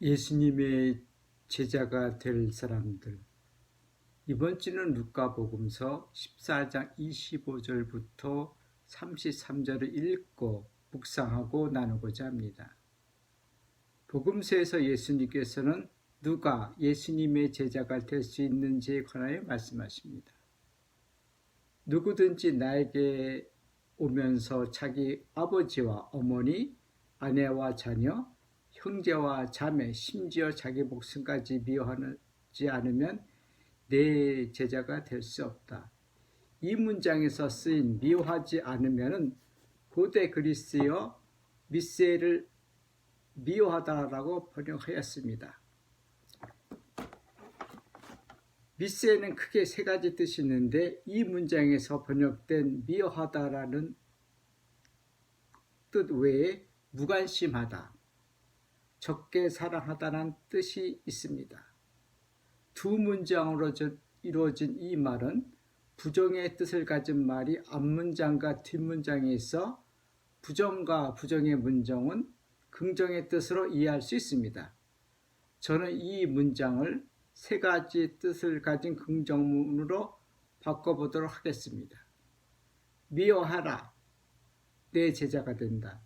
예수님의 제자가 될 사람들. 이번 주는 루카복음서 14장 25절부터 33절을 읽고 묵상하고 나누고자 합니다. 복음서에서 예수님께서는 누가 예수님의 제자가 될 수 있는지에 관하여 말씀하십니다. 누구든지 나에게 오면서 자기 아버지와 어머니, 아내와 자녀, 형제와 자매, 심지어 자기 목숨까지 미워하지 않으면 내 제자가 될 수 없다. 이 문장에서 쓰인 미워하지 않으면 고대 그리스어 미세를 미워하다라고 번역하였습니다. 미세는 크게 세 가지 뜻이 있는데 이 문장에서 번역된 미워하다라는 뜻 외에 무관심하다, 적게 사랑하다는 뜻이 있습니다. 두 문장으로 이루어진 이 말은 부정의 뜻을 가진 말이 앞문장과 뒷문장에 있어 부정과 부정의 문장은 긍정의 뜻으로 이해할 수 있습니다. 저는 이 문장을 세 가지 뜻을 가진 긍정문으로 바꿔보도록 하겠습니다. 미워하라, 내 제자가 된다.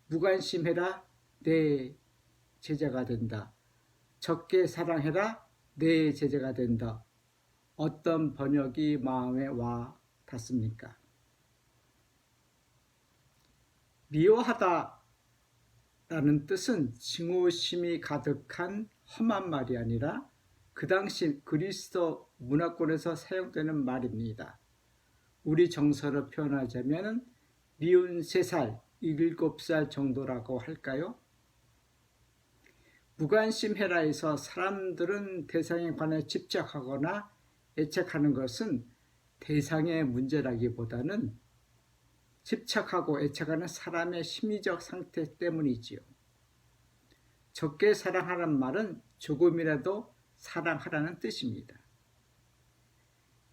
무관심해라, 내 제자가 된다. 적게 사랑해라, 내 제자가 된다. 어떤 번역이 마음에 와 닿습니까? 미워하다라는 뜻은 증오심이 가득한 험한 말이 아니라 그 당시 그리스도 문화권에서 사용되는 말입니다. 우리 정서로 표현하자면 미운 3살, 7살 정도라고 할까요? 무관심해라에서 사람들은 대상에 관해 집착하거나 애착하는 것은 대상의 문제라기보다는 집착하고 애착하는 사람의 심리적 상태 때문이지요. 적게 사랑하라는 말은 조금이라도 사랑하라는 뜻입니다.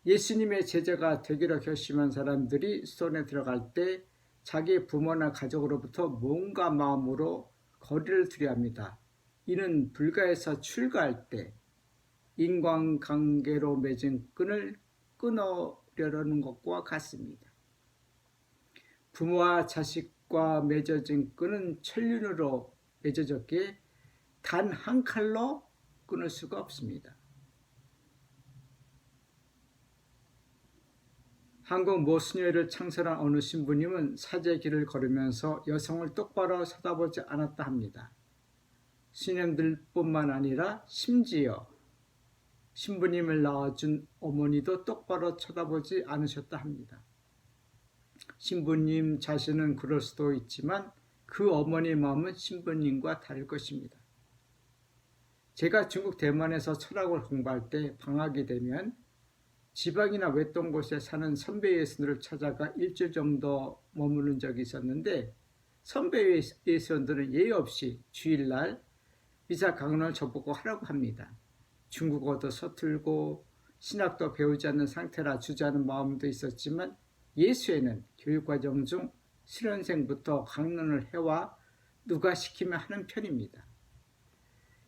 예수님의 제자가 되기로 결심한 사람들이 수도원에 들어갈 때 자기 부모나 가족으로부터 몸과 마음으로 거리를 두려 합니다. 이는 불가에서 출가할 때 인간관계로 맺은 끈을 끊으려는 것과 같습니다. 부모와 자식과 맺어진 끈은 천륜으로 맺어졌기에 단 한 칼로 끊을 수가 없습니다. 한국 모순여를 창설한 어느 신부님은 사제 길을 걸으면서 여성을 똑바로 쳐다보지 않았다 합니다. 신령들뿐만 아니라 심지어 신부님을 낳아준 어머니도 똑바로 쳐다보지 않으셨다 합니다. 신부님 자신은 그럴 수도 있지만 그 어머니의 마음은 신부님과 다를 것입니다. 제가 중국 대만에서 철학을 공부할 때 방학이 되면 지방이나 외동 곳에 사는 선배 예수들을 찾아가 일주일 정도 머무는 적이 있었는데 선배 예수들은 예의 없이 주일날 미사 강론을 저보고 하라고 합니다. 중국어도 서툴고 신학도 배우지 않는 상태라 주저하는 마음도 있었지만 예수에는 교육과정 중 수련생부터 강론을 해와 누가 시키면 하는 편입니다.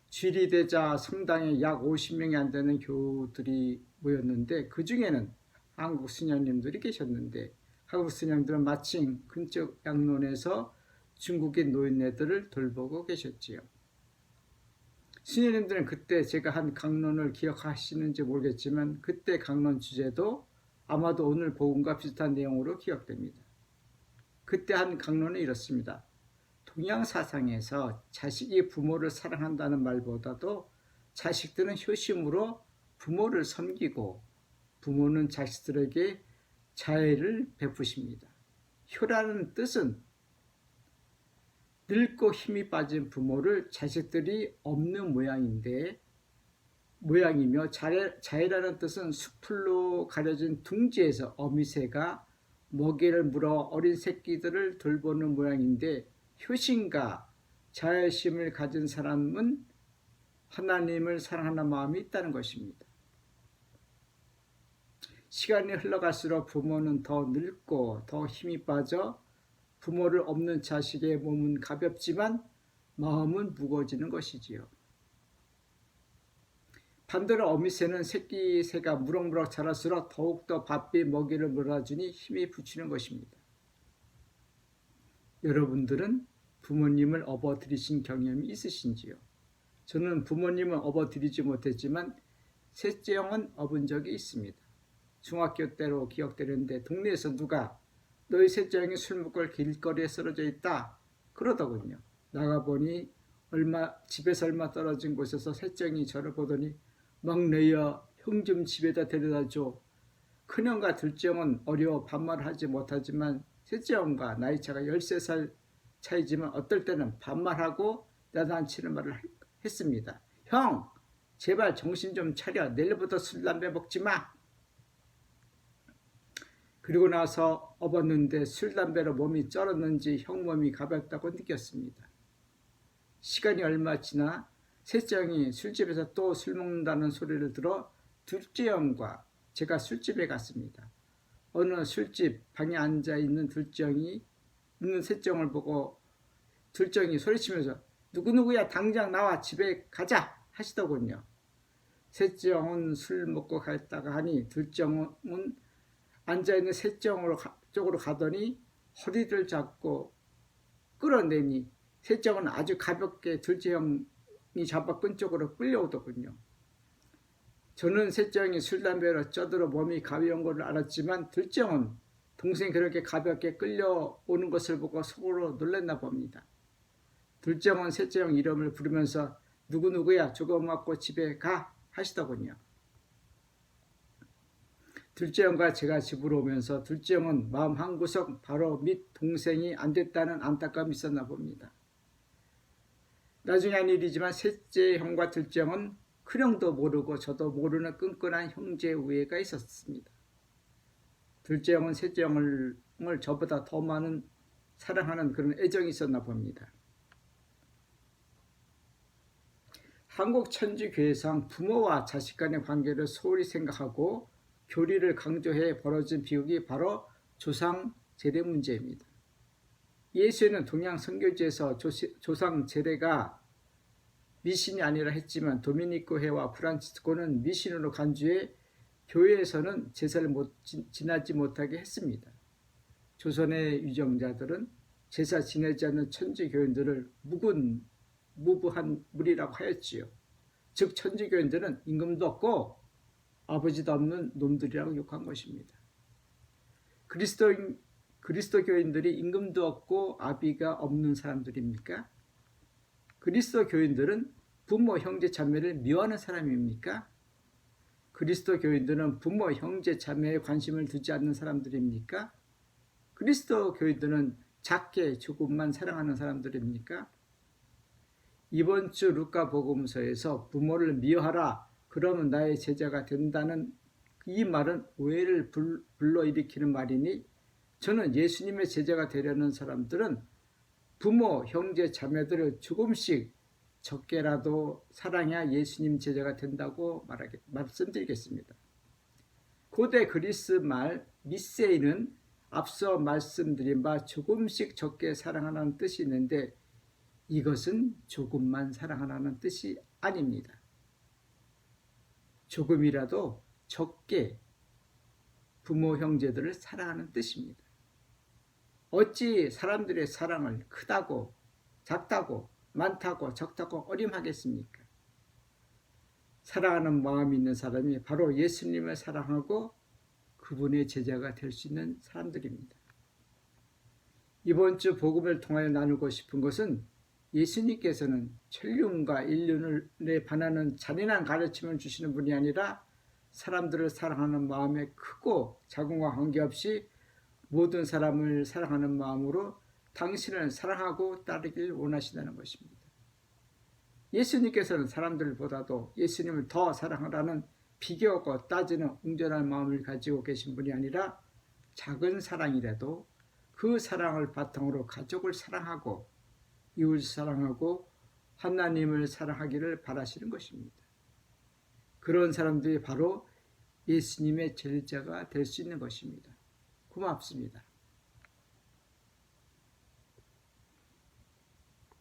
주일이 되자 성당에 약 50명이 안 되는 교우들이 모였는데 그 중에는 한국 수녀님들이 계셨는데 한국 수녀님들은 마침 근처 양론에서 중국인 노인네들을 돌보고 계셨지요. 수녀님들은 그때 제가 한 강론을 기억하시는지 모르겠지만 그때 강론 주제도 아마도 오늘 복음과 비슷한 내용으로 기억됩니다. 그때 한 강론은 이렇습니다. 동양 사상에서 자식이 부모를 사랑한다는 말보다도 자식들은 효심으로 부모를 섬기고 부모는 자식들에게 자애를 베푸십니다. 효라는 뜻은 늙고 힘이 빠진 부모를 자식들이 없는 모양이며 자애라는 뜻은 수풀로 가려진 둥지에서 어미새가 먹이를 물어 어린 새끼들을 돌보는 모양인데 효심과 자애심을 가진 사람은 하나님을 사랑하는 마음이 있다는 것입니다. 시간이 흘러갈수록 부모는 더 늙고 더 힘이 빠져 부모를 없는 자식의 몸은 가볍지만 마음은 무거워지는 것이지요. 반대로 어미새는 새끼 새가 무럭무럭 자랄수록 더욱더 바삐 먹이를 몰아주니 힘이 붙이는 것입니다. 여러분들은 부모님을 업어들이신 경험이 있으신지요? 저는 부모님을 업어들이지 못했지만 셋째 형은 업은 적이 있습니다. 중학교 때로 기억되는데 동네에서 누가 너희 셋째 형이 술 먹고 길거리에 쓰러져 있다 그러더군요. 나가보니 집에서 얼마 떨어진 곳에서 셋째 형이 저를 보더니 막내야 형 좀 집에다 데려다 줘. 큰형과 둘째 형은 어려워 반말을 하지 못하지만 셋째 형과 나이차가 13살 차이지만 어떨 때는 반말하고 야단치는 말을 했습니다. 형 제발 정신 좀 차려. 내일부터 술 담배 먹지 마. 그리고 나서 업었는데 술 담배로 몸이 쩔었는지 형 몸이 가볍다고 느꼈습니다. 시간이 얼마 지나 셋째 형이 술집에서 또 술 먹는다는 소리를 들어 둘째 형과 제가 술집에 갔습니다. 어느 술집 방에 앉아있는 둘째 형이 있는 셋째 형을 보고 둘째 형이 소리치면서 누구누구야 당장 나와 집에 가자 하시더군요. 셋째 형은 술 먹고 갔다가 하니 둘째 형은 앉아있는 셋째 형 쪽으로 가더니 허리를 잡고 끌어내니 셋째 형은 아주 가볍게 둘째 형이 잡아 끈 쪽으로 끌려오더군요. 저는 셋째 형이 술 담배로 쪄들어 몸이 가벼운 걸 알았지만 둘째 형은 동생이 그렇게 가볍게 끌려오는 것을 보고 속으로 놀랐나 봅니다. 둘째 형은 셋째 형 이름을 부르면서 누구누구야 조금 맞고 집에 가 하시더군요. 둘째 형과 제가 집으로 오면서 둘째 형은 마음 한구석 바로 밑 동생이 안 됐다는 안타까움이 있었나 봅니다. 나중에 한 일이지만 셋째 형과 둘째 형은 큰형도 모르고 저도 모르는 끈끈한 형제 우애가 있었습니다. 둘째 형은 셋째 형을 저보다 더 많은 사랑하는 그런 애정이 있었나 봅니다. 한국 천주교회상 부모와 자식 간의 관계를 소홀히 생각하고 교리를 강조해 벌어진 비극이 바로 조상 제례 문제입니다. 예수는 동양 선교지에서 조상 제례가 미신이 아니라 했지만 도미니코회와 프란치스코는 미신으로 간주해 교회에서는 제사를 지나지 못하게 했습니다. 조선의 유정자들은 제사 지내지 않는 천주교인들을 무부한 무리라고 하였지요. 즉 천주교인들은 임금도 없고 아버지도 없는 놈들이라고 욕한 것입니다. 그리스도교인들이 임금도 없고 아비가 없는 사람들입니까? 그리스도교인들은 부모, 형제, 자매를 미워하는 사람입니까? 그리스도교인들은 부모, 형제, 자매에 관심을 두지 않는 사람들입니까? 그리스도교인들은 작게 조금만 사랑하는 사람들입니까? 이번 주 루카복음서에서 부모를 미워하라 그러면 나의 제자가 된다는 이 말은 오해를 불러일으키는 말이니 저는 예수님의 제자가 되려는 사람들은 부모, 형제, 자매들을 조금씩 적게라도 사랑해야 예수님 제자가 된다고 말씀드리겠습니다. 고대 그리스 말 미세이는 앞서 말씀드린 바 조금씩 적게 사랑하라는 뜻이 있는데 이것은 조금만 사랑하라는 뜻이 아닙니다. 조금이라도 적게 부모, 형제들을 사랑하는 뜻입니다. 어찌 사람들의 사랑을 크다고, 작다고, 많다고, 적다고 어림하겠습니까? 사랑하는 마음이 있는 사람이 바로 예수님을 사랑하고 그분의 제자가 될 수 있는 사람들입니다. 이번 주 복음을 통하여 나누고 싶은 것은 예수님께서는 천륜과 인륜에 반하는 잔인한 가르침을 주시는 분이 아니라 사람들을 사랑하는 마음에 크고 작음과 관계없이 모든 사람을 사랑하는 마음으로 당신을 사랑하고 따르길 원하신다는 것입니다. 예수님께서는 사람들보다도 예수님을 더 사랑하라는 비교하고 따지는 웅전한 마음을 가지고 계신 분이 아니라 작은 사랑이라도 그 사랑을 바탕으로 가족을 사랑하고 이웃을 사랑하고 하나님을 사랑하기를 바라시는 것입니다. 그런 사람들이 바로 예수님의 제자가 될 수 있는 것입니다. 고맙습니다.